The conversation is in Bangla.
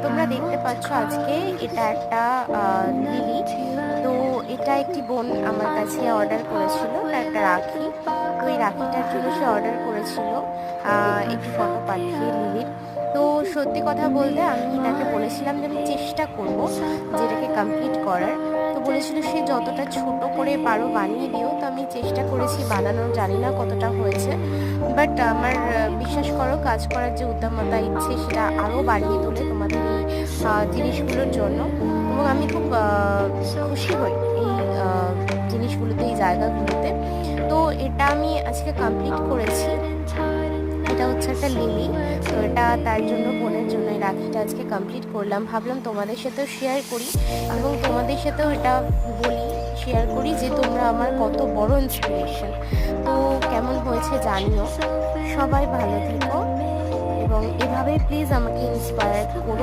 তোমরা দেখতে পাচ্ছ আজকে এটা একটা লিলি। তো এটা একটি বোন আমার কাছে অর্ডার করেছিল, এটা একটা রাখি। তো এই রাখিটার জন্য সে অর্ডার করেছিল একটি ফটো পাঠিয়ে লিলির। তো সত্যি কথা বলতে আমি তাকে বলেছিলাম যে আমি চেষ্টা করব যে এটাকে কমপ্লিট করার। তো বলেছিল সে যতটা ছোট করে পারো বানিয়ে দিও। তো আমি চেষ্টা করেছি বানানোর, জানি না কতটা হয়েছে, বাট আমার বিশ্বাস করো কাজ করার যে উদ্যমতা, ইচ্ছে সেটা আরও বাড়িয়ে তোলে তোমাদের এই জিনিসগুলোর জন্য। এবং আমি খুব খুশি হই এই জিনিসগুলোতে, এই জায়গাগুলোতে। তো এটা আমি আজকে কমপ্লিট করেছি। এটা হচ্ছে একটা লিলি। তো এটা তার জন্য, বোনের জন্য এই রাখিটা আজকে কমপ্লিট করলাম। ভাবলাম তোমাদের সাথেও শেয়ার করি এবং তোমাদের সাথেও এটা বলি, শেয়ার করি যে তোমরা আমার কত বড় ইন্সপিরেশন। তো কেমন হয়েছে জানিও। সবাই ভালো থেকো এবং এভাবেই প্লিজ আমাকে ইন্সপায়ার করো।